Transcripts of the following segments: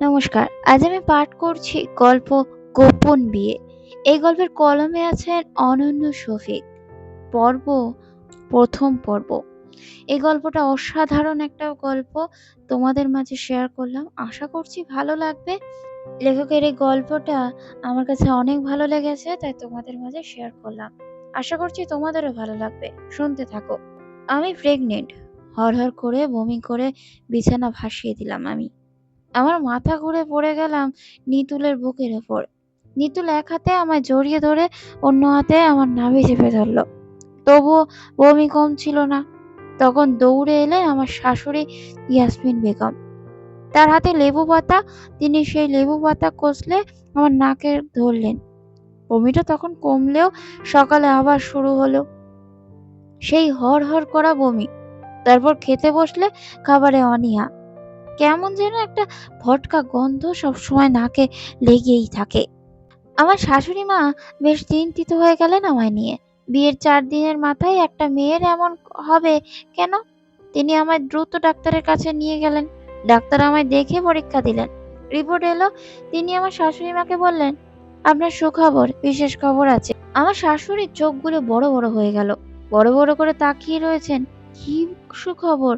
নমস্কার। আজ আমি পাঠ করছি গল্প 'গোপন বিয়ে'। এই গল্পের কলমে আছেন অনন্য শফিক। পর্ব ১ম পর্ব। এই গল্পটা অসাধারণ একটা গল্প তোমাদের মাঝে শেয়ার করলাম। আশা করছি ভালো লাগবে। লেখকের এই গল্পটা আমার কাছে অনেক ভালো লেগেছে, তাই তোমাদের মাঝে শেয়ার করলাম। আশা করছি তোমাদেরও ভালো লাগবে। শুনতে থাকো। আমি প্রেগনেন্ট। হড়হড় করে বমি করে বিছানা ভাসিয়ে দিলাম আমি। আমার মাথা ঘুরে পড়ে গেলাম নিতুলের বুকের ওপর। নিতুল এক হাতে আমায় জড়িয়ে ধরে অন্য হাতে আমার নাভি চেপে ধরলো। তবুও বমি কমছিল না। তখন দৌড়ে এলেন আমার শাশুড়ি ইয়াসমিন বেগম। তার হাতে লেবু পাতা। তিনি সেই লেবু পাতা কষলে আমার নাকে ধরলেন। বমিটা তখন কমলেও সকালে আবার শুরু হলো সেই হড়হড় করা বমি। তারপর খেতে বসলে খাবারে অনীহা। কেমন যেন একটা ভটকা গন্ধ সবসময় নাকে লেগেই থাকে। আমার শাশুড়ি মা বেশ চিন্তিত হয়ে গেলেন আমায় নিয়ে। বিয়ের ৪ দিনের মাথায় একটা মেয়ের এমন হবে কেন? তিনি আমায় দ্রুত ডাক্তারের কাছে নিয়ে গেলেন। ডাক্তার আমায় দেখে পরীক্ষা দিলেন। রিপোর্ট এলো। তিনি আমার শাশুড়ি মাকে বললেন, আপনার সুখবর, বিশেষ খবর আছে। আমার শাশুড়ির চোখগুলো বড় বড় হয়ে গেল। বড় বড় করে তাকিয়ে রয়েছেন। কি সুখবর?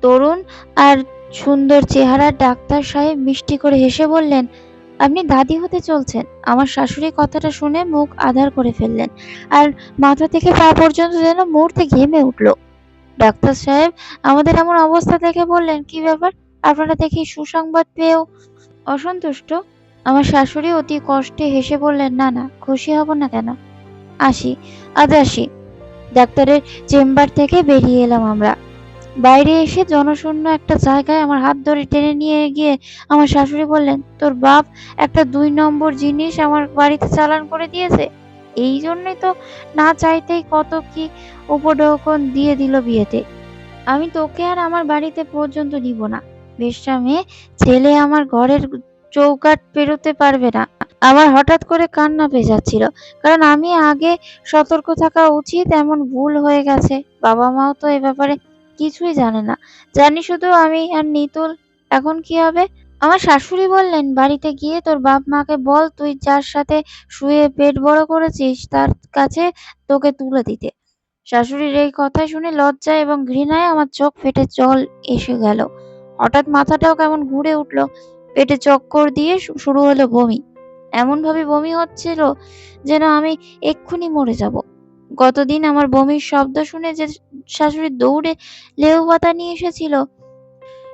তরুণ আর সুন্দর চেহারার ডাক্তার সাহেব মিষ্টি করে হেসে বললেন, আপনি দাদি হতে চলছেন। আমার শাশুড়ি কথাটা শুনে মুখ আধার করে ফেললেন, আর মাথা থেকে পা পর্যন্ত যেন মুহূর্তে ঘেমে উঠল। ডাক্তার সাহেব আমাদের এমন অবস্থা দেখে বললেন, কি ব্যাপার? আপনারা দেখি সুসংবাদ পেয়েও অসন্তুষ্ট? আমার শাশুড়ি অতি কষ্টে হেসে বললেন, না না, খুশি হব না কেন? আসি, আজ আসি। ডাক্তারের চেম্বার থেকে বেরিয়ে এলাম আমরা। বাইরে এসে জনশূন্য একটা জায়গায় আমার হাত ধরে টেনে নিয়ে গিয়ে আমার শাশুড়ি বললেন, তোর বাপ একটা ২ নম্বর জিনিস আমার বাড়িতে চালান করে দিয়েছে। এই জন্যই তো না চাইতেই কত কি উপঢৌকন দিয়ে দিল বিয়েতে। আমি তোকে আর আমার বাড়িতে পর্যন্ত নিব না। বেশ্যা মেয়ে ছেলে আমার ঘরের চৌকাঠ পেরোতে পারবে না। আমার হঠাৎ করে কান্না পেয়ে যাচ্ছিল, কারণ আমি আগে সতর্ক থাকা উচিত, এমন ভুল হয়ে গেছে। বাবা মাও তো এ ব্যাপারে কিছুই জানে না। জানি শুধু আমি আর নিতুল। এখন কি হবে? আমার শাশুড়ি বললেন, বাড়িতে গিয়ে তোর বাপ মাকে বল তুই যার সাথে শুয়ে পেট বড় করেছিস তার কাছে তোকে তুলে দিতে। শাশুড়ির এই কথা শুনে লজ্জায় এবং ঘৃণায় আমার চোখ ফেটে জল এসে গেল। হঠাৎ মাথাটাও কেমন ঘুরে উঠল। পেটে চক্কর দিয়ে শুরু হলো বমি। এমন ভাবে বমি হচ্ছিল যেন আমি এক্ষুনি মরে যাব। গতদিন আমার বমির শব্দ শুনে যে শাশুড়ি দৌড়ে লেবু পাতা নিয়ে এসেছিল,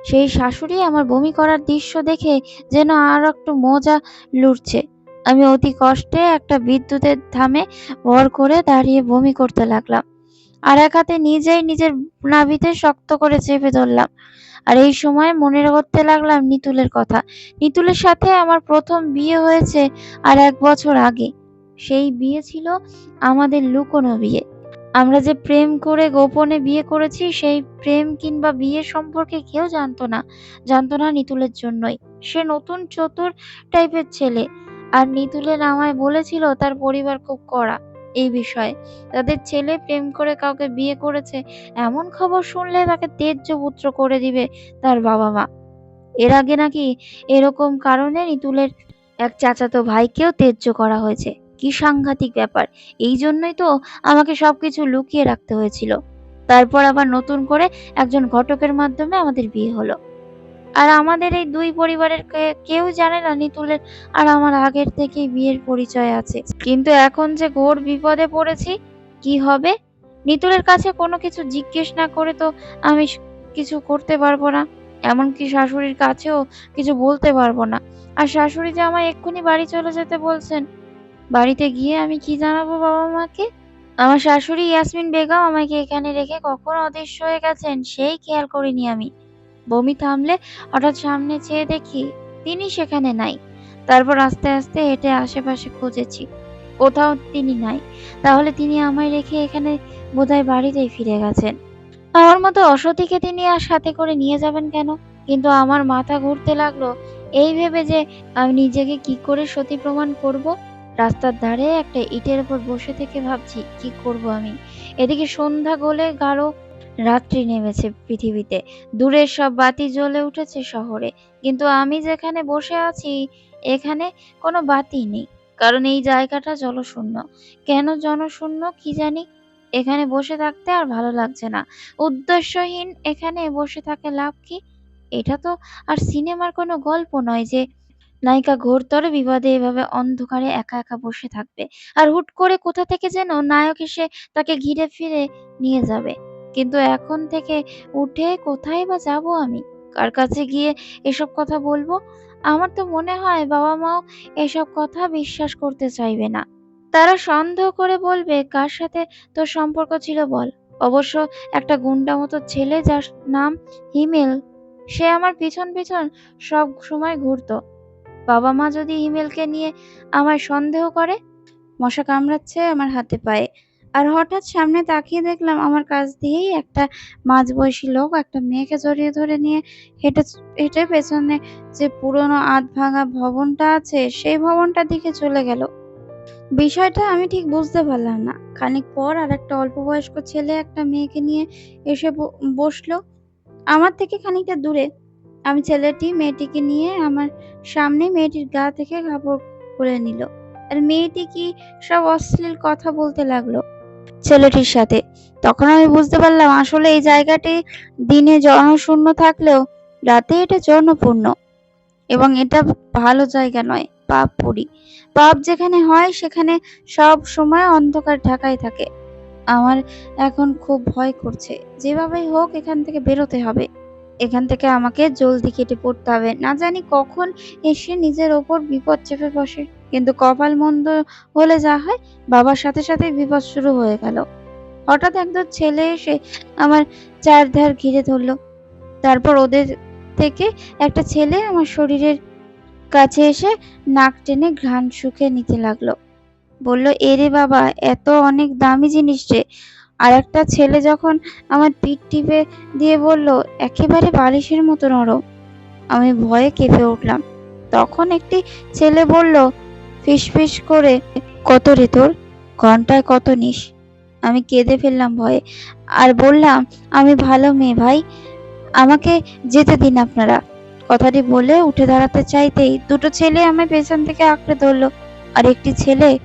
সেই শাশুড়ি আমার বমি করার দৃশ্য দেখে যেন আর একটু মজা লুটছে। আমি অতি কষ্টে একটা বিদ্যুতের থামে ভর করে দাঁড়িয়ে বমি করতে লাগলাম, আর এক হাতে নিজেই নিজের নাভিতে শক্ত করে চেপে ধরলাম। আর এই সময় মনে করতে লাগলাম নিতুলের কথা। নিতুলের সাথে আমার প্রথম বিয়ে হয়েছে আর ১ বছর আগে। সেই বিয়ে ছিল আমাদের লুকোনো বিয়ে। আমরা যে প্রেম করে গোপনে বিয়ে করেছি, সেই প্রেম কিংবা বিয়ে সম্পর্কে কেউ জানতো না। জানতো না নিতুলের জন্যই। সে নতুন চতুর টাইপের ছেলে। আর নিতুলের আমায় বলেছিল তার পরিবার খুব কড়া এই বিষয়ে। তাদের ছেলে প্রেম করে কাউকে বিয়ে করেছে, এমন খবর শুনলে তাকে তেজ্য পুত্র করে দিবে তার বাবা মা। এর আগে নাকি এরকম কারণে নিতুলের এক চাচাতো ভাইকেও তেজ্য করা হয়েছে। কি সাংঘাতিক ব্যাপার! এই জন্যই তো আমাকে সবকিছু লুকিয়ে রাখতে হয়েছিল। তারপর আবার নতুন করে একজন ঘটকের মাধ্যমে আমাদের বিয়ে হলো। আর আমাদের এই ২ পরিবারের কেউ জানে না নিতুলের আর আমার আগের থেকেই বিয়ের পরিচয় আছে। কিন্তু এখন যে ঘোর বিপদে পড়েছি, কি হবে? নিতুলের কাছে কোনো কিছু জিজ্ঞেস না করে তো আমি কিছু করতে পারবো না। এমনকি শাশুড়ির কাছেও কিছু বলতে পারবো না। আর শাশুড়ি যে আমায় এক্ষুনি বাড়ি চলে যেতে বলছেন। বাড়িতে গিয়ে আমি কি জানাবো বাবা মাকে? আমার শাশুড়ি ইয়াসমিন বেগম আমাকে এখানে রেখে কখন অদৃশ্য হয়ে গেছেন সেই খেয়াল করিনি আমি। বমি থামলে হঠাৎ সামনে চেয়ে দেখি তিনি সেখানে নাই। তারপর আস্তে আস্তে হেঁটে আশেপাশে খুঁজেছি, কোথাও তিনি নাই। তাহলে তিনি আমায় রেখে এখানে বোধহয় বাড়িতেই ফিরে গেছেন। আমার মতো অসতীকে তিনি আর সাথে করে নিয়ে যাবেন কেন? কিন্তু আমার মাথা ঘুরতে লাগলো এই ভেবে যে আমি নিজেকে কি করে সতী প্রমাণ করব। রাস্তার ধারে একটা ইটের উপর বসে থেকে ভাবছি কি করব আমি। এদিকে সন্ধ্যা গলে গাঢ় রাত্রি নেমেছে পৃথিবীতে। দূরের সব বাতি জ্বলে উঠেছে শহরে। কিন্তু আমি যেখানে বসে আছি এখানে কোনো বাতি নেই। কারণ এই জায়গাটা জনশূন্য। কেন জনশূন্য কি জানি? এখানে বসে থাকতে আর ভালো লাগছে না। উদ্দেশ্যহীন এখানে বসে থাকে লাভ কি? এটা তো আর সিনেমার কোনো গল্প নয় যে নায়িকা ঘোরতর বিবাদে এভাবে অন্ধকারে একা একা বসে থাকবে। আর হুট করে কোথা থেকে যেন নায়ক এসে তাকে ঘিরে ফিরে নিয়ে যাবে। কিন্তু এখন থেকে উঠে কোথায় বা যাবো আমি? কার কাছে গিয়ে এসব কথা বলবো? আমার তো মনে হয় বাবা-মাও এসব কথা বিশ্বাস করতে চাইবে না। তারা সন্দেহ করে বলবে, "কার সাথে তোর সম্পর্ক ছিল বল?" অবশ্য একটা গুন্ডা মতো ছেলে যার নাম হিমেল, সে আমার পিছন পিছন সবসময় ঘুরতো। বাবা-মা যদি হিমেলকে নিয়ে আমায় সন্দেহ করে? মশা কামড়াচ্ছে আমার হাতে পায়ে। আর হঠাৎ সামনে তাকিয়ে দেখলাম আমার কাছ দিয়েই একটা মাঝবয়সী লোক একটা মেয়েকে জড়িয়ে ধরে নিয়ে হেঁটে হেঁটে পেছনে যে পুরনো আধভাঙা ভবনটা আছে সেই ভবনটার দিকে চলে গেল। বিষয়টা আমি ঠিক বুঝতে পারলাম না। খানিক পর আরেকটা অল্প বয়স্ক ছেলে একটা মেয়েকে নিয়ে এসে বসলো আমার থেকে খানিকটা দূরে। আমি ছেলেটি মেয়েটিকে নিয়ে আমার সামনে মেয়েটির গা থেকে কাপড় খুলে নিল। আর মেয়েটি কি সব অশ্লীল কথা বলতে লাগলো ছেলেটির সাথে। তখন আমি বুঝতে পারলাম আসলে এই জায়গাটি দিনে জনশূন্য থাকলেও রাতে এটা জনপূর্ণ। এবং এটা ভালো জায়গা নয়, পাপপুরী। পাপ যেখানে হয় সেখানে সব সময় অন্ধকার ঢাকাই থাকে। আমার এখন খুব ভয় করছে। যেভাবেই হোক এখান থেকে বেরোতে হবে। এখান থেকে আমাকে জলদি কেটে পড়তে হবে। না জানি কখন এসে নিজের ওপর বিপদ চেপে বসে। কিন্তু কপাল মন্দ হলে যা হয়, বাবার সাথে সাথে বিপদ শুরু হয়ে গেল। হঠাৎ একদল ছেলে এসে আমার চারধার ঘিরে ধরলো। তারপর ওদের থেকে একটা ছেলে আমার শরীরের কাছে এসে নাক টেনে ঘ্রাণ শুঁকে নিতে লাগলো। বলল, এরে বাবা, এত অনেক দামি জিনিস রে। আর একটা ছেলে যখন আমার পিঠ টিপে দিয়ে বলল, একেবারে বালিশের মতো নরম। আমি ভয়ে কেঁপে উঠলাম। তখন একটি ছেলে বলল ফিসফিস করে, কত রে তোর? ঘন্টায় কত নিস? আমি কেঁদে ফেললাম ভয়ে আর বললাম, আমি ভালো মেয়ে ভাই, আমাকে যেতে দিন আপনারা। কথাটি বলে উঠে দাঁড়াতে চাইতেই দুটো ছেলে আমায় পেছন থেকে আঁকড়ে ধরলো। আর একটি ছেলে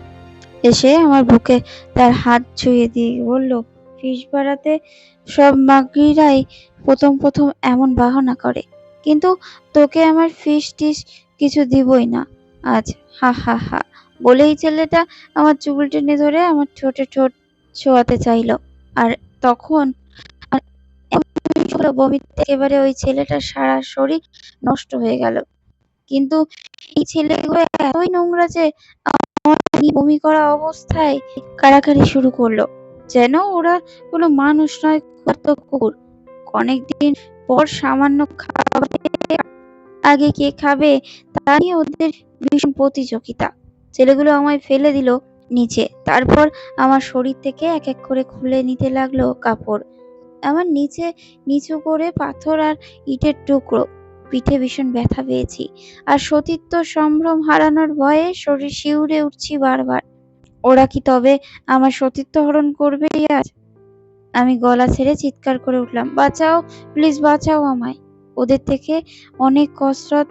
এসে আমার বুকে তার হাত ছুঁয়ে দিয়ে বলল, ফিস বাড়াতে সব মাগিরাই প্রথম প্রথম এমন বাহানা করে, কিন্তু তোকে আমার ফিস টিস কিছু দিবই না আজ, হা হা হা। বলেই ছেলেটা আমার চুল টেনে ধরে আমার ঠোঁটে ঠোঁট ছোঁয়াতে চাইলো। আর তখন বমিতে একেবারে ওই ছেলেটার সারা শরীর নষ্ট হয়ে গেল। কিন্তু এই ছেলেগুলো এতই নোংরা যে আমার বমি করা অবস্থায় কাড়াকাড়ি শুরু করলো, যেন ওরা কোনো মানুষ নয়, কুকুর। অনেকদিন পর সামান্য খাবার আগে কে খাবে তা নিয়ে ওদের ভীষণ প্রতিযোগিতা। ছেলেগুলো আমায় ফেলে দিল নিচে। তারপর আমার শরীর থেকে এক এক করে খুলে নিতে লাগলো কাপড়। আমার নিচে নিচু করে পাথর আর ইটের টুকরো। পিঠে ভীষণ ব্যথা পেয়েছি। আর সতীত্ব সম্ভ্রম হারানোর ভয়ে শরীর শিউরে উঠছি বারবার। ওরা কি তবে আমার সতীত্ব হরণ করবে আজ? আমি গলা ছেড়ে চিৎকার করে উঠলাম, বাঁচাও, প্লিজ বাঁচাও আমায়। ওদের থেকে অনেক কসরত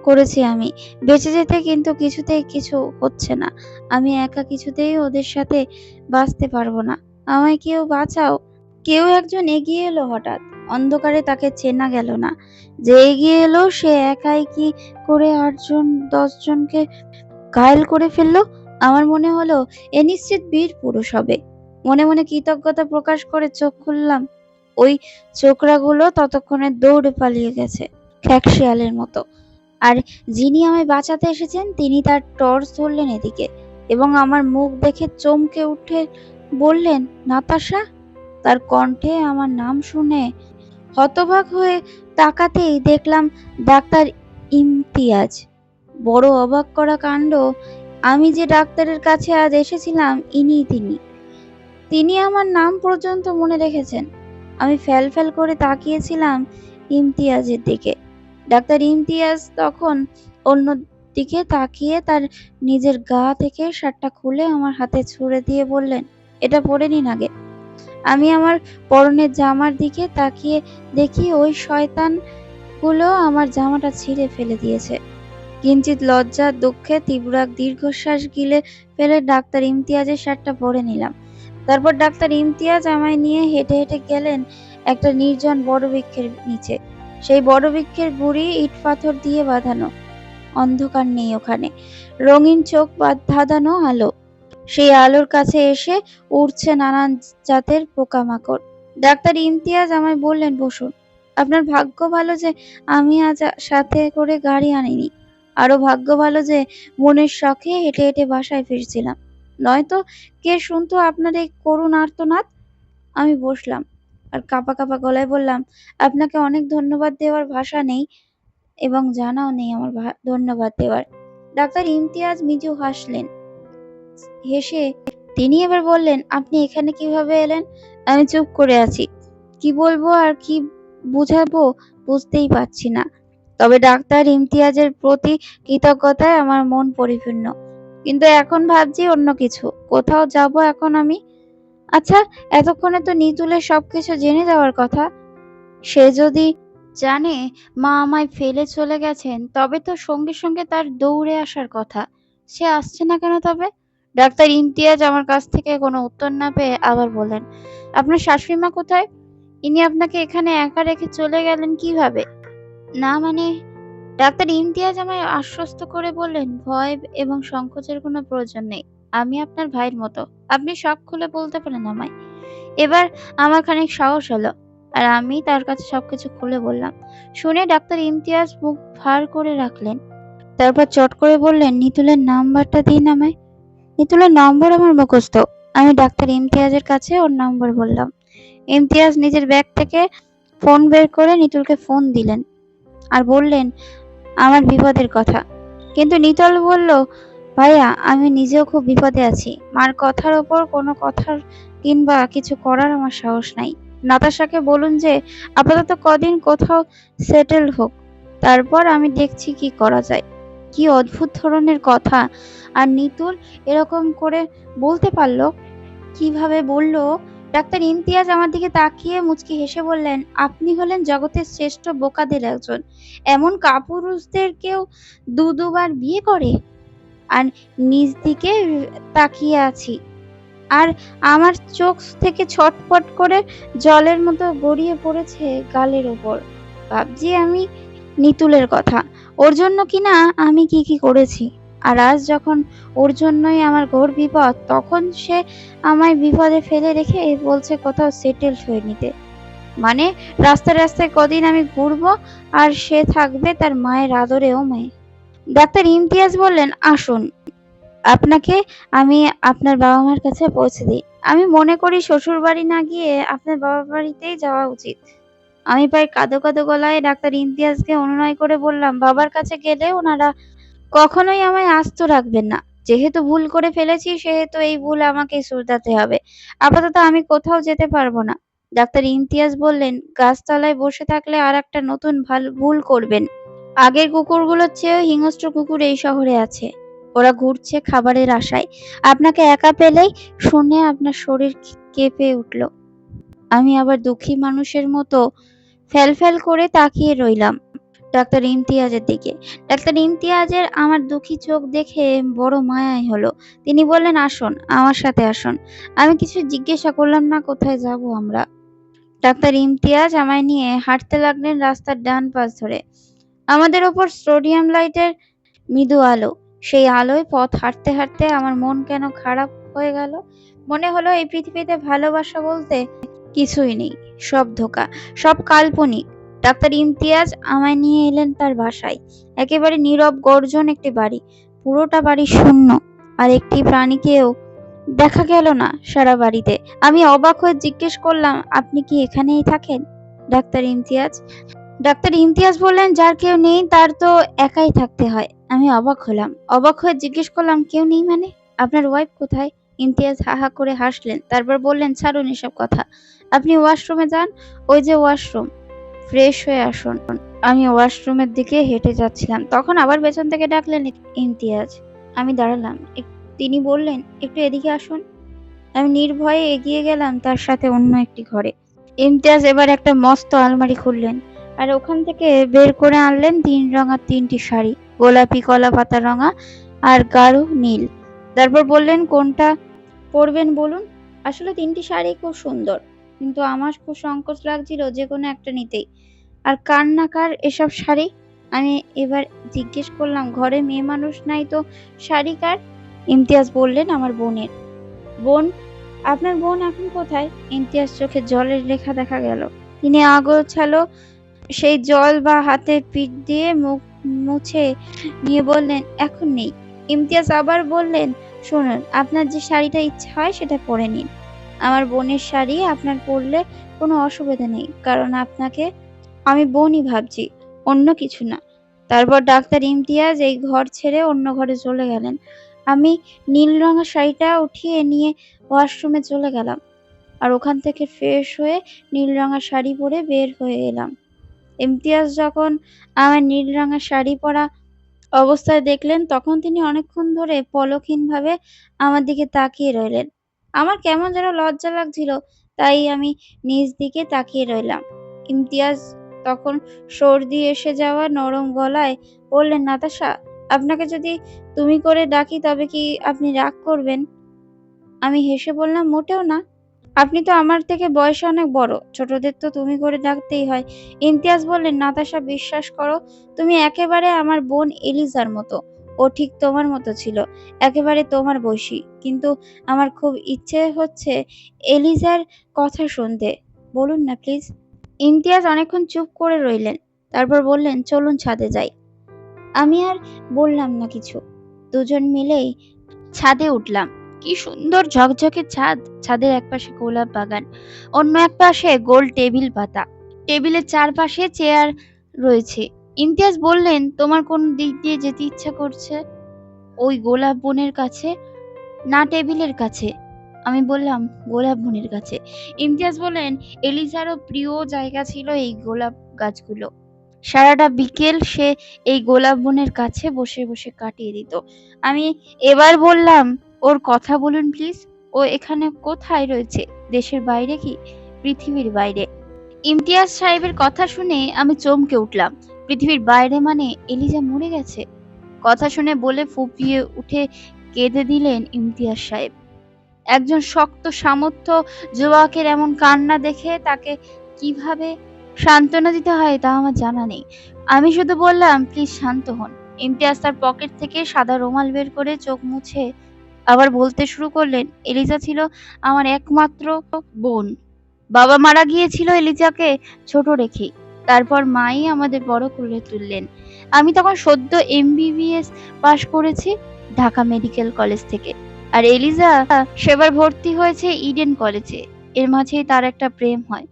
করেছি আমি বেঁচে যেতে, কিন্তু কিছুতেই কিছু হচ্ছে না। আমি একা কিছুতেই ওদের সাথে বাঁচতে পারবো না। আমায় কেউ বাঁচাও। কেউ একজন এগিয়ে এলো হঠাৎ। অন্ধকারে তাকে চেনা গেল না। যে এগিয়ে এলো সে একাই কি করে 8-10 জনকে ঘায়েল করে ফেললো। আমার মনে হলো এ নিশ্চিত বীর পুরুষ হবে। মনে মনে কৃতজ্ঞতা প্রকাশ করে চোখ খুললাম। ওই ছোকরাগুলো ততক্ষণে দৌড়ে পালিয়ে গেছে খ্যাকশিয়ালের মতো। আর যিনি আমায় বাঁচাতে এসেছেন তিনি তার টর্চ ধরলেন এদিকে এবং আমার মুখ দেখে চমকে উঠে বললেন, নাতাশা। তার কণ্ঠে আমার নাম শুনে হতবাক হয়ে তাকাতেই দেখলাম ডাক্তার ইমতিয়াজ। বড় অবাক করা কাণ্ড, আমি যে ডাক্তারের কাছে আজ এসেছিলাম ইনিই তিনি। তিনি আমার নাম পর্যন্ত মনে রেখেছেন। আমি ফ্যাল ফ্যাল করে তাকিয়েছিলাম ইমতিয়াজের দিকে। ডাক্তার ইমতিয়াজ তখন অন্য দিকে তাকিয়ে তার নিজের গা থেকে শার্টটা খুলে আমার হাতে ছুঁড়ে দিয়ে বললেন, এটা পরে নিন আগে। আমি আমার পরনের জামার দিকে তাকিয়ে দেখি ওই শয়তানগুলো আমার জামাটা ছিঁড়ে ফেলে দিয়েছে। কিঞ্চিৎ লজ্জা দুঃখে তীব্র এক দীর্ঘশ্বাস গিলে ফেলে ডাক্তার ইমতিয়াজের শার্টটা পরে নিলাম। তারপর ডাক্তার ইমতিয়াজ আমায় নিয়ে হেঁটে হেঁটে গেলেন একটা নির্জন বটবৃক্ষের নিচে। সেই বটবৃক্ষের গুঁড়ি ইট পাথর দিয়ে বাঁধানো, অন্ধকার নেই ওখানে, রঙিন চোখ ধাঁধানো আলো। সেই আলোর কাছে এসে উড়ছে নানান জাতের পোকামাকড়। ডাক্তার ইমতিয়াজ আমায় বললেন, বসুন। আপনার ভাগ্য ভালো যে আমি আজ সাথে করে গাড়ি আনিনি। আরো ভাগ্য ভালো যে মনের শখে হেঁটে হেঁটে বাসায় ফিরছিলাম, নয়তো কে শুনতো আপনার এই করুণ আর্তনাদ। আমি বসলাম আর কাঁপা কাঁপা গলায় বললাম, আপনাকে অনেক ধন্যবাদ দেওয়ার ভাষা নেই এবং জানাও নেই আমার ধন্যবাদ দেওয়ার। ডাক্তার ইমতিয়াজ মৃদু হাসলেন। হেসে তিনি এবার বললেন, আপনি এখানে কিভাবে এলেন? আমি চুপ করে আছি। কি বলবো আর কি বুঝাবো বুঝতেই পারছি না। তবে ডাক্তার ইমতিয়াজের প্রতি কৃতজ্ঞতায় আমার মন পরিপূর্ণ। কিন্তু এখন ভাবছি অন্য কিছু। কোথাও যাব এখন আমি? আচ্ছা, এতক্ষণে তো নিতুলের সবকিছু জেনে যাওয়ার কথা। সে যদি জানে মা আমায় ফেলে চলে গেছেন, তবে তো সঙ্গে সঙ্গে তার দৌড়ে আসার কথা। সে আসছে না কেন তবে? ডাক্তার ইমতিয়াজ আমার কাছ থেকে কোনো উত্তর না পেয়ে আবার বললেন, আপনার শাশুড়ি মা কোথায়? ইনি আপনাকে এখানে একা রেখে চলে গেলেন কিভাবে? না মানে, ডাক্তার ইমতিয়াজ আমায় আশ্বস্ত করে বললেন, ভয় এবং সংকোচের কোনো প্রয়োজন নেই। আমি আপনার ভাইয়ের মতো। আপনি সব খুলে বলতে পারেন আমায়। এবার আমার খানিক সাহস হলো আর আমি তার কাছে সবকিছু খুলে বললাম। শুনে ডাক্তার ইমতিয়াজ মুখ ভার করে রাখলেন। তারপর চট করে বললেন, নিতুলের নাম্বারটা দিন আমায়। নিতুলের নম্বর আমার মুখস্থ। আমি ডাক্তার ইমতিয়াজের কাছে ওর নম্বর বললাম। ইমতিয়াজ নিজের ব্যাগ থেকে ফোন বের করে নিতুলকে ফোন দিলেন আর বললেন আমার বিপদের কথা। কিন্তু নিতল বলল, ভাইয়া আমি নিজেও খুব বিপদে আছি। মার কথার ওপর কোনো কথার কিংবা কিছু করার আমার সাহস নাই। নাতাশাকে বলুন যে আপাতত কদিন কোথাও সেটেল হোক, তারপর আমি দেখছি কি করা যায়। কি অদ্ভুত ধরনের কথা! আর নিতুল এরকম করে বলতে পারলো কিভাবে বললো? ডাক্তার ইমতিয়াজ আমার দিকে তাকিয়ে মুচকি হেসে বললেন, আপনি হলেন জগতের শ্রেষ্ঠ বোকাদের একজন। এমন কাপুরুষদের কেউ দুবার বিয়ে করে? আর নিজ দিকে তাকিয়ে আছি আর আমার চোখ থেকে ছটফট করে জলের মতো গড়িয়ে পড়েছে গালের ওপর। ভাবছি আমি নিতুলের কথা, ওর জন্য কিনা আমি কি কি করেছি। আর আজ যখন ওর জন্যই আমার ঘোর বিপদ, তখন সে আমায় বিপদে ফেলে রেখে বলছে কোথাও সেটেলড হয়ে নিতে। মানে রাস্তায় রাস্তায় কদিন আমি ঘুরবো আর সে থাকবে তার মায়ের আদরে। ও মেয়ে! ডাক্তার ইমতিয়াজ বললেন, আসুন, আপনাকে আমি আপনার বাবা মার কাছে পৌঁছে দিই। আমি মনে করি শ্বশুর বাড়ি না গিয়ে আপনার বাবার বাড়িতেই যাওয়া উচিত। আমি প্রায় কাঁদো কাঁদো গলায় ডাক্তার ইমতিয়াজকে অনুনয় করে বললাম, বাবার কাছে গেলে ওনারা কখনোই আমায় আস্ত রাখবেন না। যেহেতু ভুল করে ফেলেছি সেহেতু এই ভুল আমাকেই শুধরাতে হবে। আপাতত আমি কোথাও যেতে পারবো না। ডাক্তার ইমতিয়াজ বললেন, গাছতলায় বসে থাকলে আর একটা নতুন ভুল করবেন। আগের কুকুরগুলোর চেয়েও হিংস্র কুকুর এই শহরে আছে। ওরা ঘুরছে খাবারের আশায়। আপনাকে একা পেলেই শুনে আপনার শরীর কেঁপে উঠল। আমি আবার দুঃখী মানুষের মতো ফ্যাল করে তাকিয়ে রইলাম ডাক্তার ইমতিয়াজের দিকে। ডাক্তার ইমতিয়াজের আমার দুঃখী চোখ দেখে বড় মায়াই হলো। তিনি বললেন, আসুন, আমার সাথে আসুন। আমি কিছু জিজ্ঞাসা করলাম না, কোথায় যাব আমরা? ডাক্তার ইমতিয়াজ আমায় নিয়ে হাঁটতে লাগলেন রাস্তার ডান পাশ ধরে। আমাদের ওপর সোডিয়াম লাইটের মৃদু আলো। সেই আলোয় পথ হাঁটতে হাঁটতে আমার মন কেন খারাপ হয়ে গেল। মনে হলো এই পৃথিবীতে ভালোবাসা বলতে কিছুই নেই, সব ধোঁকা, সব কাল্পনিক। ডাক্তার ইমতিয়াজ আমায় নিয়ে এলেন তার বাসায়। একেবারে নীরব গর্জন একটি বাড়ি। পুরোটা বাড়ি শূন্য, আর একটি প্রাণীকেও দেখা গেল না সারা বাড়িতে। আমি অবাক হয়ে জিজ্ঞেস করলাম, আপনি কি এখানেই থাকেন ডাক্তার ইমতিয়াজ? ডাক্তার ইমতিয়াজ বললেন, যার কেউ নেই তার তো একাই থাকতে হয়। আমি অবাক হলাম। অবাক হয়ে জিজ্ঞেস করলাম, কেউ নেই মানে? আপনার ওয়াইফ কোথায়? ইমতিয়াজ হা হা করে হাসলেন। তারপর বললেন, ছাড়ুন এসব কথা। আপনি ওয়াশরুমে যান, ওই যে ওয়াশরুম, ফ্রেশ হয়ে আসুন। আমি ওয়াশরুমের দিকে হেঁটে যাচ্ছিলাম, তখন আবার পেছন থেকে ডাকলেন ইমতিয়াজ। আমি দাঁড়ালাম। তিনি বললেন, একটু এদিকে আসুন। আমি নির্ভয়ে এগিয়ে গেলাম তার সাথে অন্য একটি ঘরে। ইমতিয়াজ এবার একটা মস্ত আলমারি খুললেন আর ওখান থেকে বের করে আনলেন ৩ রঙা ৩টি শাড়ি, গোলাপি, কলা পাতা রঙা আর গাঢ় নীল। তারপর বললেন, কোনটা পরবেন বলুন। আসলে ৩টি শাড়ি খুব সুন্দর, কিন্তু আমার খুব সংকোচ লাগছিল যেকোনো একটা নিতেই। আর কার না কার এসব শাড়ি? আমি এবার জিজ্ঞেস করলাম, ঘরে মেয়ে মানুষ নাই তো শাড়ি কার? ইমতিয়াজ বললেন, আমার বোনের। বোন? আপনার বোন এখন কোথায়? ইমতিয়াজ চোখে জলের রেখা দেখা গেল। তিনি আগোছালো সেই জল বা হাতের পিঠ দিয়ে মুখ মুছে নিয়ে বললেন, এখন নেই। ইমতিয়াজ আবার বললেন, শুনুন, আপনার যে শাড়িটা ইচ্ছা হয় সেটা পরে নিন। আমার বোনের শাড়ি আপনার পরলে কোনো অসুবিধা নেই, কারণ আপনাকে আমি বোনই ভাবছি, অন্য কিছু না। তারপর ডাক্তার ইমতিয়াজ এই ঘর ছেড়ে অন্য ঘরে চলে গেলেন। আমি নীল রঙা শাড়িটা উঠিয়ে নিয়ে ওয়াশরুমে চলে গেলাম আর ওখান থেকে ফ্রেশ হয়ে নীল রঙা শাড়ি পরে বের হয়ে এলাম। ইমতিয়াজ যখন আমার নীল রঙা শাড়ি পরা অবস্থায় দেখলেন, তখন তিনি অনেকক্ষণ ধরে পলকহীনভাবে আমার দিকে তাকিয়ে রইলেন। আমার কেমন যেন লজ্জা লাগছিল, তাই আমি নিজ দিকে তাকিয়ে রইলাম। ইমতিয়াজ তখন সর্দি এসে যাওয়া নরম গলায় বললেন, নাতাশা, আপনাকে যদি তুমি করে ডাকি তবে কি আপনি রাগ করবেন? আমি হেসে বললাম, মোটেও না। আপনি তো আমার থেকে বয়সে অনেক বড়, ছোটদের তো তুমি করে ডাকতেই হয়। ইমতিয়াজ বললেন, নাতাশা, বিশ্বাস করো, তুমি একেবারে আমার বোন এলিজার মতো। ও ঠিক তোমার মতো ছিল, একেবারে তোমার বয়সী। কিন্তু আমার খুব ইচ্ছে হচ্ছে এলিজার কথা শুনতে। বলুন না প্লিজ। ইমতিয়াজ অনেকক্ষণ চুপ করে রইলেন, তারপর বললেন, চলুন ছাদে যাই। আমি আর বললাম না কিছু। দুজন মিলেই ছাদে উঠলাম। কি সুন্দর ঝকঝকে ছাদ! ছাদের একপাশে গোলাপ বাগান, অন্য এক পাশে গোল টেবিল পাতা। টেবিলের চারপাশে চেয়ার রয়েছে। ইমতিয়াজ বললেন, তোমার কোন দিক দিয়ে যেতে ইচ্ছা করছে? ওই গোলাপ বনের কাছে, না টেবিলের কাছে? আমি বললাম, গোলাপ বনের কাছে। ইমতিয়াজ বললেন, এলিজারও প্রিয় জায়গা ছিল এই গোলাপ গাছগুলো। সারাটা বিকেল সে এই গোলাপ বনের কাছে বসে বসে কাটিয়ে দিত। আমি এবার বললাম, ওর কথা বলুন প্লিজ। ও এখানে কোথায় রয়েছে? দেশের বাইরে কি পৃথিবীর বাইরে? ইমতিয়াজ সাহেবের কথা শুনে আমি চমকে উঠলাম। পৃথিবীর বাইরে মানে এলিজা মরে গেছে? কথা শুনে বলে ফুঁপিয়ে উঠে কেঁদে দিলেন ইমতিয়াজ সাহেব। একজন শক্ত সামর্থ্য যুবকের এমন কান্না দেখে তাকে কিভাবে সান্ত্বনা দিতে হয় তা আমার জানা নেই। আমি শুধু বললাম, প্লিজ শান্ত হন। ইমতিয়াজ তার পকেট থেকে সাদা রুমাল বের করে চোখ মুছে আবার বলতে শুরু করলেন, এলিজা ছিল আমার একমাত্র বোন। বাবা মারা গিয়েছিল এলিজাকে ছোট রেখেই। তারপর মাই আমাদের বড় করে তুললেন। আমি তখন সদ্য এমবিবিএস পাশ করেছি ঢাকা মেডিকেল কলেজ থেকে। আর এলিজা সেবার ভর্তি হয়েছে ইডেন কলেজে। এর মাঝেই তার একটা প্রেম হয়।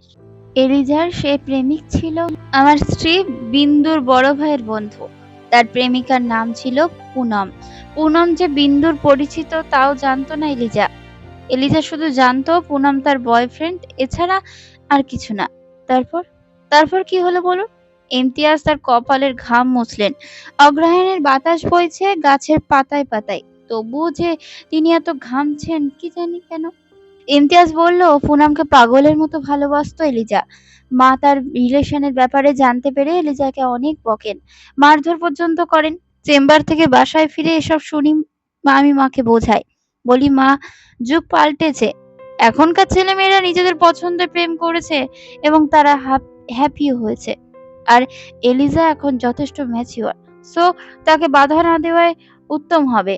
এলিজার সে প্রেমিক ছিল আমার স্ত্রী বিন্দুর বড় ভাইয়ের বন্ধু। তার প্রেমিকার নাম ছিল পুনম। পুনম যে বিন্দুর পরিচিত তাও জানতো না এলিজা। এলিজা শুধু জানতো পুনম তার বয়ফ্রেন্ড, এছাড়া আর কিছু না। তারপর তারপর কি হলো বলুন? ইমতিয়াজ তার কপালের ঘাম মুছলেন। অগ্রহায়ণের বাতাস বইছে গাছের পাতায় পাতায়, তবুও যে তিনি এত ঘামছেন কি জানি কেন। ইমতিয়াজ বলল, পুনমকে পাগলের মতো ভালোবাসতো এলিজা। মা তার রিলেশনের ব্যাপারে জানতে পেরে এলিজাকে অনেক বকেন, মারধর পর্যন্ত করেন। চেম্বার থেকে বাসায় ফিরে এসব শুনি আমি মাকে বোঝাই, বলি, মা, যুগ পাল্টেছে। এখনকার ছেলেমেয়েরা নিজেদের পছন্দে প্রেম করেছে এবং তারা হ্যাপিও হয়েছে। আর এলিজা এখন যথেষ্ট ম্যাচিওর, সো তাকে বাধা না দেওয়াই উত্তম হবে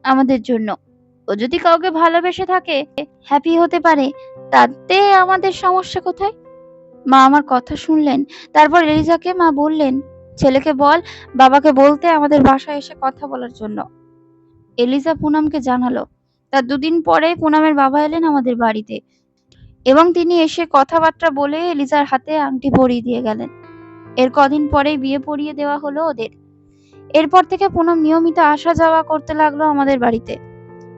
আমাদের জন্য। ও যদি কাউকে ভালোবেসে থাকে, হ্যাপি হতে পারে, তাতে আমাদের সমস্যা কোথায়? মা আমার কথা শুনলেন। তারপর এলিজাকে মা বললেন, ছেলেকে বল বাবাকে বলতে আমাদের বাসায় এসে কথা বলার জন্য। এলিজা পুনমকে জানালো। তার দুদিন পরে পুনমের বাবা এলেন আমাদের বাড়িতে এবং তিনি এসে কথাবার্তা বলে এলিজার হাতে আংটি পরিয়ে দিয়ে গেলেন। এর কদিন পরেই বিয়ে পড়িয়ে দেওয়া হলো ওদের। এরপর থেকে পুনম নিয়মিত আসা যাওয়া করতে লাগলো আমাদের বাড়িতে।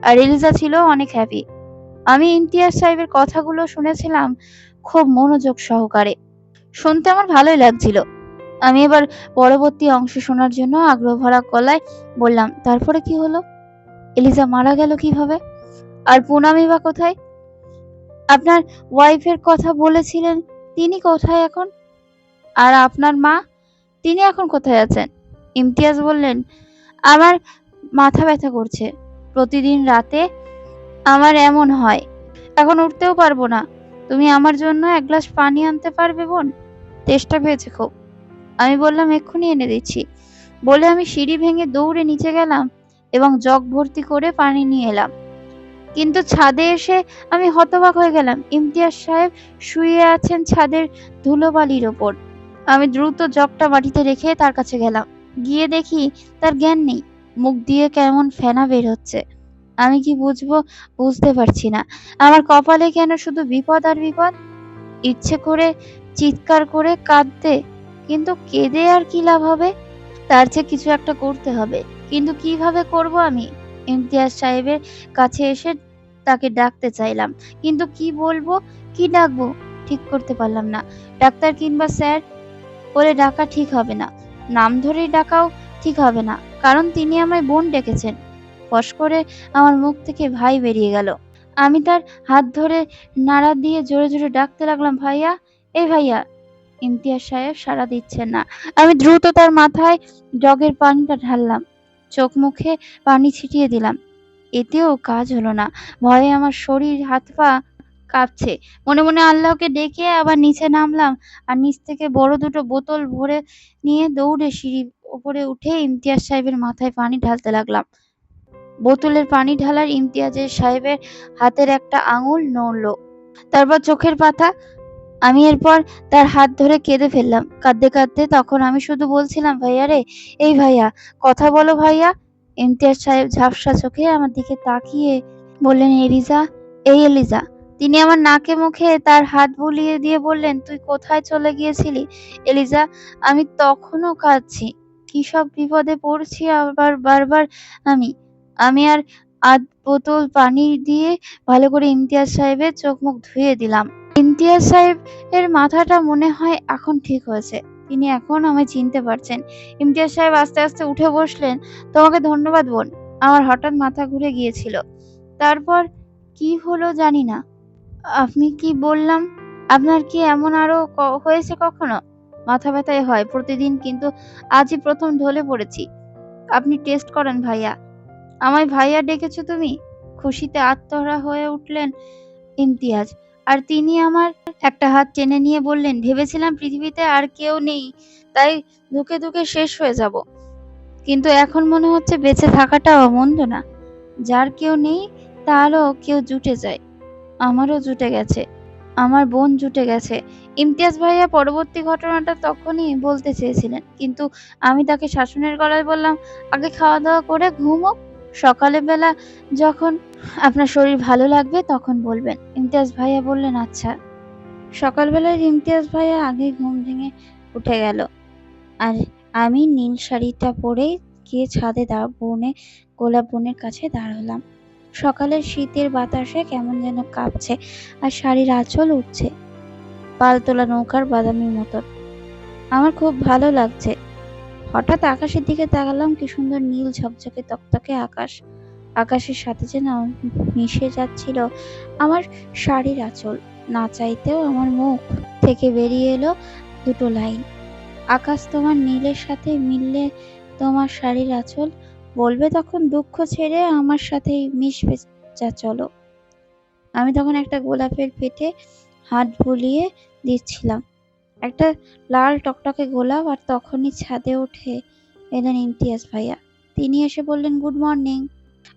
আর এলিজা ছিল অনেক হ্যাপি। আমি ইমতিয়াজ সাহেবের কথাগুলো শুনেছিলাম খুব মনোযোগ সহকারে। শুনতে আমার ভালোই লাগছিল। আমি এবার পরবর্তী অংশ শোনার জন্য আগ্রহ ভরা গলায় বললাম, তারপরে কি হলো? এলিজা মারা গেল কিভাবে? আর পুনামি বা কোথায়? আপনার ওয়াইফের কথা বলেছিলেন, তিনি কোথায় এখন? আর আপনার মা, তিনি এখন কোথায় আছেন? ইমতিয়াজ বললেন, আমার মাথা ব্যথা করছে। প্রতিদিন রাতে আমার এমন হয়। এখন উঠতেও পারবো না। তুমি আমার জন্য এক গ্লাস পানি আনতে পারবে বোন? তেষ্টা পেয়েছে খুব। আমি বললাম, এক্ষুনি এনে দিচ্ছি। বলে আমি সিঁড়ি ভেঙে দৌড়ে নিচে গেলাম এবং জগ ভর্তি করে পানি নিয়ে এলাম। কিন্তু ছাদে এসে আমি হতবাক হয়ে গেলাম। ইমতিয়াজ সাহেব শুয়ে আছেন ছাদের ধুলোবালির ওপর। আমি দ্রুত জগটা মাটিতে রেখে তার কাছে গেলাম। গিয়ে দেখি তার জ্ঞান নেই। মুখ দিয়ে কেমন ফেনা বের হচ্ছে। আমি কি বুঝবো বুঝতে পারছি না। আমার কপালে কেন শুধু বিপদ আর বিপদ। ইচ্ছে করে চিৎকার করে কাঁদতে, কিন্তু কেঁদে আর কি লাভ হবে? তার চেয়ে কিছু একটা করতে হবে। কিন্তু কিভাবে করব আমি? ইমতিয়াজ সাহেবের কাছে এসে তাকে ডাকতে চাইলাম, কিন্তু কি বলবো, কি ডাকবো ঠিক করতে পারলাম না। ডাক্তার কিংবা স্যার বলে ডাকা ঠিক হবে না, নাম ধরেই ডাকাও ঠিক হবে না, কারণ তিনি আমায় বোন ডেকেছেন। ফস করে আমার মুখ থেকে ভাই বেরিয়ে গেল। আমি তার হাত ধরে নাড়া দিয়ে জোরে জোরে ডাকতে লাগলাম, ভাইয়া, এই ভাইয়া। ইমতিয়াজ সাহেব সাড়া দিচ্ছেন না। আমি দ্রুত তার মাথায় জগের পানিটা ঢাললাম, চোখ মুখে পানি ছিটিয়ে দিলাম। এতেও কাজ হলো না। ভয়ে আমার শরীর হাত পা কাঁপছে। মনে মনে আল্লাহকে ডেকে আবার নিচে নামলাম আর নিচ থেকে বড় দুটো বোতল ভরে নিয়ে দৌড়ে সিঁড়ির উপরে উঠে ইমতিয়াজ সাহেবের মাথায় পানি ঢালতে লাগলাম। বোতলের পানি ঢালার ইমতিয়াজের সাহেবের হাতের একটা আঙুল নড়ল, তারপর চোখের পাতা। আমি এরপর তার হাত ধরে কেঁদে ফেললাম, কাঁদতে কাঁদতে। তখন আমি শুধু বলছিলাম, ভাইয়া রে, এই ভাইয়া, কথা বলো ভাইয়া। ইমতিয়াজ সাহেব ঝাপসা চোখে আমার দিকে তাকিয়ে বললেন, এলিজা, এই এলিজা। তিনি আমার নাকে মুখে তার হাত বুলিয়ে দিয়ে বললেন, তুই কোথায় চলে গিয়েছিলি এলিজা? আমি তখনও কাঁদছি। কি সব বিপদে পড়ছি আবার বারবার। আমি আমি আর আধ বোতল পানি দিয়ে ভালো করে ইমতিয়াজ সাহেবের চোখ মুখ ধুয়ে দিলাম। ইমতিয়াজ সাহেবের মাথাটা মনে হয় এখন ঠিক হয়েছে। তিনি এখন আমায় চিনতে পারছেন। ইমতিয়াজ সাহেব আস্তে আস্তে উঠে বসলেন। তোমাকে ধন্যবাদ বোন, আমার হঠাৎ মাথা ঘুরে গিয়েছিল। তারপর কি হলো জানি না। আপনি কি বললাম, আপনার কি এমন আরো হয়েছে কখনো? মাথা ব্যথায় হয় প্রতিদিন, কিন্তু আজই প্রথম ঢলে পড়েছি। আপনি টেস্ট করেন ভাইয়া। আমায় ভাইয়া ডেকেছো তুমি? খুশিতে আত্মহারা হয়ে উঠলেন ইমতিয়াজ। আর তিনি আমার একটা হাত টেনে নিয়ে বললেন, ভেবেছিলাম পৃথিবীতে আর কেউ নেই, তাই ধুকে ধুকে শেষ হয়ে যাব। কিন্তু এখন মনে হচ্ছে বেঁচে থাকাটাও মন্দ না। যার কেউ নেই তারও কেউ জুটে যায়। আমারও জুটে গেছে, আমার বোন জুটে গেছে। ইমতিয়াজ ভাইয়া পরবর্তী ঘটনাটা তখনই বলতে চেয়েছিলেন, কিন্তু আমি তাকে শাসনের গলায় বললাম, আগে খাওয়া দাওয়া করে ঘুমোক, সকালে বেলা যখন আপনার শরীর ভালো লাগবে তখন বলবেন। ইমতিয়াজ ভাইয়া বললেন, আচ্ছা। সকালবেলায় ইমতিয়াজ ভাইয়া আগে ঘুম ভেঙে উঠে গেল, আর আমি নীল শাড়িটা পরে গিয়ে ছাদে গোলাপ বনের কাছে দাঁড়ালাম। সকালের শীতের বাতাসে কেমন যেন কাঁপছে, আর শাড়ির আঁচল উঠছে পালতোলা নৌকার বাদামি মতন। আমার খুব ভালো লাগছে। হঠাৎ আকাশের দিকে তাকালাম, কি সুন্দর নীল ঝকঝকে তকতকে আকাশ। আকাশের সাথে যেন মিশে যাচ্ছিল আমার শাড়ির আঁচল। না চাইতেও আমার মুখ থেকে বেরিয়ে এলো দুটো লাইন, আকাশ তোমার নীলের সাথে মিললে তোমার শাড়ির আঁচল বলবে তখন দুঃখ ছেড়ে আমার সাথেই মিশবে, যা চলো। আমি তখন একটা গোলাপের পেটে হাত বুলিয়ে দিচ্ছিলাম, একটা লাল টকটকে গোলাপ। আর তখনই ছাদে উঠে এলেন ইমতিয়াজ ভাইয়া। তিনি এসে বললেন, গুড মর্নিং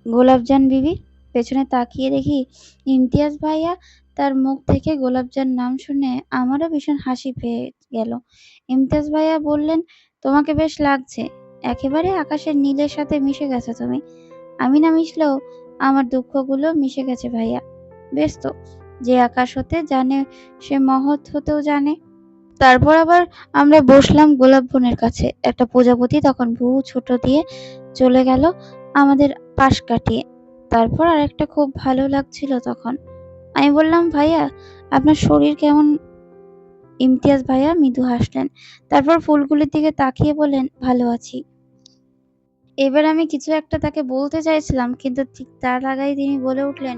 গোলাপজান বিবি। পেছনে তাকিয়ে দেখি ইমতিয়াজ ভাইয়া। তার মুখ থেকে গোলাপজান নাম শুনে আমারও ভীষণ হাসি পেয়ে গেল। ইমতিয়াজ ভাইয়া বললেন, তোমাকে বেশ লাগছে, একেবারে আকাশের নীলের সাথে মিশে গেছো তুমি। আমি না মিশলেও আমার দুঃখগুলো মিশে গেছে ভাইয়া। বেশ তো, যে আকাশ হতে জানে সে মহৎ হতেও জানে। তারপর আবার আমরা বসলাম গোলাপ বনের কাছে। একটা প্রজাপতি তখন ভূ ছোট দিয়ে চলে গেল আমাদের পাশ কাটিয়ে। তারপর আরেকটা খুব ভালো লাগছিল তখন। আমি বললাম, ভাইয়া আপনার শরীর কেমন? ইমতিয়াজ ভাইয়া মৃদু হাসলেন, তারপর ফুলগুলির দিকে তাকিয়ে বললেন, ভালো আছি। এবার আমি কিছু একটা তাকে বলতে চাইছিলাম, কিন্তু ঠিক তার আগেই তিনি বলে উঠলেন,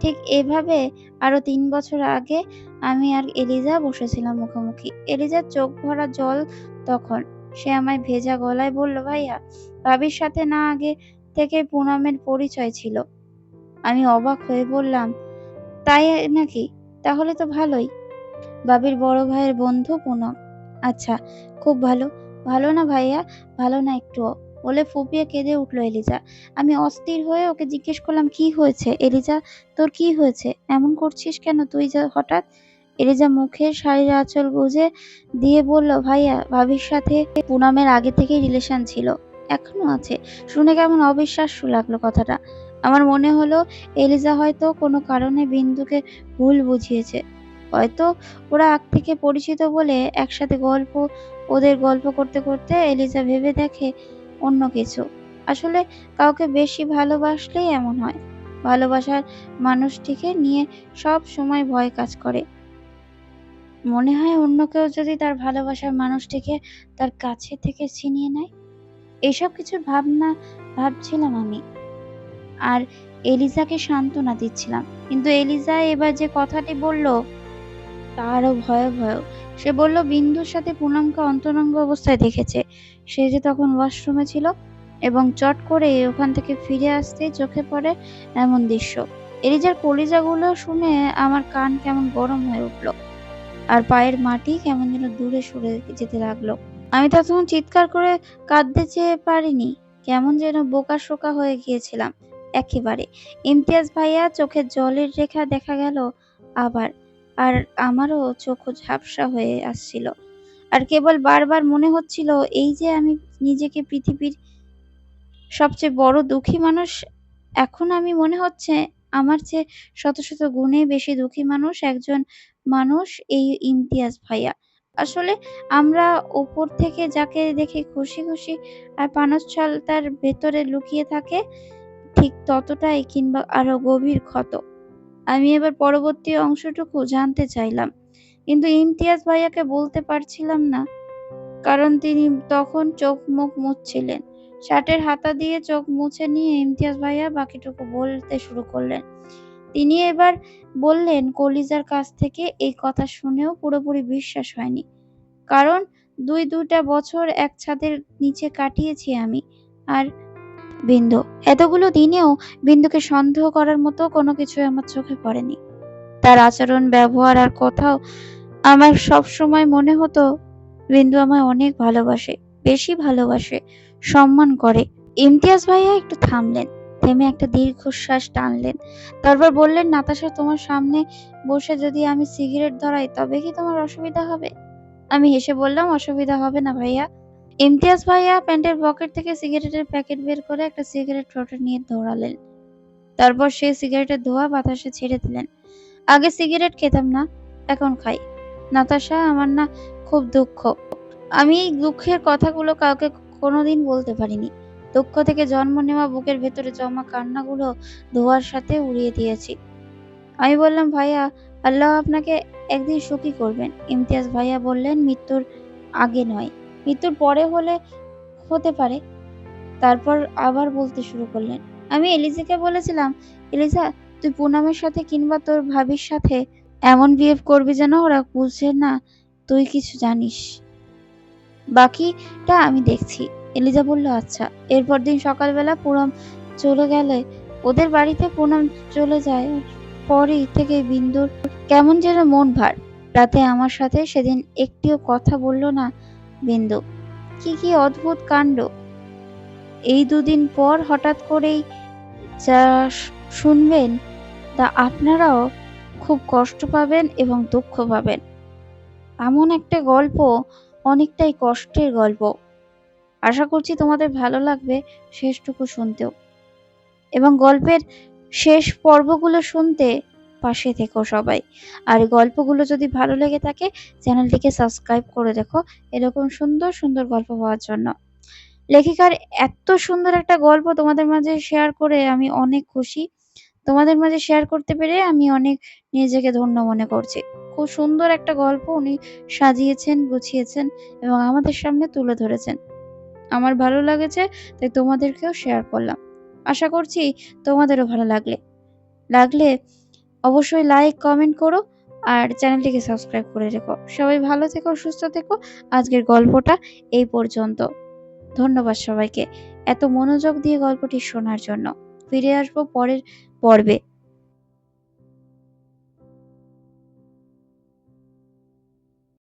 ঠিক এভাবে আরো ৩ বছর আগে আমি আর এলিজা বসেছিলাম মুখোমুখি। এলিজার চোখ ভরা জল তখন। সে আমায় ভেজা গলায় বলল, "ভাইয়া, ভাবির সাথে না আগে থেকে পুনমের পরিচয় ছিল?" আমি অবাক হয়ে বললাম, "তাই নাকি? তাহলে তো ভালোই।" বাবির বড় ভাইয়ের বন্ধু পুনম। আচ্ছা, খুব ভালো। ভালো না ভাইয়া? ভালো না একটুও, বলে ফুঁপিয়ে কেঁদে উঠল এলিজা। আমি অস্থির হয়ে ওকে জিজ্ঞেস করলাম, কি হয়েছে এলিজা? তোর কি হয়েছে? এমন করছিস কেন তুই যে হঠাৎ? এলিজা মুখের শাড়ির আঁচল গুজে দিয়ে বলল, ভাইয়া, ভাবির সাথে পুনমের আগে থেকেই রিলেশন ছিল, এখনো আছে। শুনে কেমন অবিশ্বাস্য লাগলো কথাটা। আমার মনে হলো এলিজা হয়তো কোনো কারণে বিন্দুকে ভুল বুঝিয়েছে। হয়তো ওরা আগ থেকে পরিচিত বলে একসাথে ওদের গল্প করতে করতে এলিজা ভেবে দেখে অন্য কিছু। আসলে কাউকে বেশি ভালোবাসলেই এমন হয়। ভালোবাসার মানুষটিকে নিয়ে সব সময় ভয় কাজ করে। মনে হয় অন্য কেউ যদি তার ভালোবাসার মানুষটিকে তার কাছে থেকে ছিনিয়ে নেয়। এইসব কিছু ভাবছিলাম আমি, আর এলিজাকে সান্ত্বনা দিচ্ছিলাম। কিন্তু এলিজা এবার যে কথাটি বলল তা আরো ভয়াবহ। সে বলল, বিন্দুর সাথে পুনমকে অন্তরঙ্গ অবস্থায় দেখেছে। সে যে তখন ওয়াশরুমে ছিল এবং চট করে ওখান থেকে ফিরে আসতেই চোখে পড়ে এমন দৃশ্য। এলিজার কলিজাগুলো শুনে আমার কান কেমন গরম হয়ে উঠল, আর পায়ের মাটি কেমন যেন দূরে সরে যেতে লাগলো। আমি তখন চিৎকার করে কাঁদতে চেয়ে পারিনি। কেমন যেন বোকাশোকা হয়ে গিয়েছিলাম একেবারে। ইমতিয়াজ ভাইয়া চোখের জলের রেখা দেখা গেল আবার, আর আমারও চোখ ঝাপসা হয়ে আসছিল। আর কেবল বারবার মনে হচ্ছিল, এই যে আমি নিজেকে পৃথিবীর সবচেয়ে বড় দুঃখী মানুষ, এখন আমি মনে হচ্ছে আমার চেয়ে শত শত গুণে বেশি দুঃখী একজন মানুষ এই ইমতিয়াজ ভাইয়া। আসলে আমরা ওপর থেকে যাকে দেখি খুশি খুশি, আর পানস ছাল তার ভেতরে লুকিয়ে থাকে ঠিক ততটাই কিংবা আরো গভীর ক্ষত। আমি এবার পরবর্তী অংশটুকু জানতে চাইলাম, কিন্তু ইমতিয়াজ ভাইয়াকে বলতে পারছিলাম না, কারণ তিনি তখন চোখ মুখ মুছছিলেন। শার্টের হাতা দিয়ে চোখ মুছে নিয়ে ইমতিয়াজ ভাইয়া বাকিটুকু বলতে শুরু করলেন। তিনি এবার বললেন, কলিজার কাছ থেকে এই কথা শুনেও পুরোপুরি বিশ্বাস হয়নি, কারণ দুটা বছর এক ছাদের নিচে কাটিয়েছি আমি আর বিন্দু। এতগুলো দিনেও বিন্দুকে সন্দেহ করার মতো কোনো কিছুই আমার চোখে পড়েনি। তার আচরণ, ব্যবহার আর কোথাও আমার সব সময় মনে হতো বিন্দু আমায় অনেক ভালোবাসে, বেশি ভালোবাসে, সম্মান করে। ইমতিয়াজ ভাইয়া একটু থামলেন, থেমে একটা দীর্ঘশ্বাস টানলেন। তারপর বললেন, নাতাশা, তোমার সামনে বসে যদি আমি সিগারেট ধরাই তবে কি তোমার অসুবিধা হবে? আমি হেসে বললাম, অসুবিধা হবে না ভাইয়া। ইমতিয়াজ ভাইয়া প্যান্টের পকেট থেকে সিগারেটের প্যাকেট বের করে একটা সিগারেট ঠোঁটে নিয়ে ধরালেন। তারপর সে সিগারেটের ধোঁয়া বাতাসে ছেড়ে দিলেন। আগে সিগারেট খেতাম না, এখন খাই। নাতাশা, আমার না খুব দুঃখ। আমি এই দুঃখের কথাগুলো কাউকে কোনোদিন বলতে পারিনি। দুঃখ থেকে জন্ম নেওয়া বুকের ভেতরে জমা কান্নাগুলো ধোঁয়ার সাথে উড়িয়ে দিয়েছি। আমি বললাম, ভাইয়া, আল্লাহ আপনাকে একদিন সুখী করবেন। ইমতিয়াজ ভাইয়া বললেন, মৃত্যুর আগে নয়, মৃত্যুর পরে হতে পারে। তারপর আবার বলতে শুরু করলেন, আমি এলিজাকে বলেছিলাম, এলিজা, তুই পুনমের সাথে কিংবা তোর ভাবির সাথে এমন বিহেভ করবি যেন ওরা বুঝে না তুই কিছু জানিস। বাকিটা আমি দেখছি। এলিজা বলল, আচ্ছা। এরপর দিন সকালবেলা পুনম চলে গেলে ওদের বাড়িতে পুনম চলে যায় পরই থেকে বিন্দুর কেমন যেন মন ভার। রাতে আমার সাথে সেদিন একটিও কথা বলল না বিন্দু। কি অদ্ভুত কাণ্ড! এই দুদিন পর হঠাৎ করেই যা শুনবেন তা আপনারাও খুব কষ্ট পাবেন এবং দুঃখ পাবেন। এমন একটা গল্প, অনেকটাই কষ্টের গল্প। আশা করছি তোমাদের ভালো লাগবে শেষটুকু শুনতেও, এবং গল্পের শেষ পর্বগুলো শুনতে পাশে থেকো সবাই। আর গল্পগুলো যদি ভালো লেগে থাকে চ্যানেলটিকে সাবস্ক্রাইব করে রেখো এরকম সুন্দর সুন্দর গল্প পাওয়ার জন্য। লেখিকার এত সুন্দর একটা গল্প তোমাদের মাঝে শেয়ার করে আমি অনেক খুশি। তোমাদের মাঝে শেয়ার করতে পেরে আমি অনেক নিজেকে ধন্য মনে করছি। খুব সুন্দর একটা গল্প উনি সাজিয়েছেন, গুছিয়েছেন এবং আমাদের সামনে তুলে ধরেছেন। আমার ভালো লেগেছে, তাই তোমাদেরকেও শেয়ার করলাম। আশা করছি তোমাদেরও ভালো লাগলে অবশ্যই লাইক, কমেন্ট করো আর চ্যানেলটিকে সাবস্ক্রাইব করে রেখো। সবাই ভালো থেকো, সুস্থ থেকো। আজকের গল্পটা এই পর্যন্ত। ধন্যবাদ সবাইকে এত মনোযোগ দিয়ে গল্পটি শোনার জন্য। ফিরে আসবো পরের পর্বে।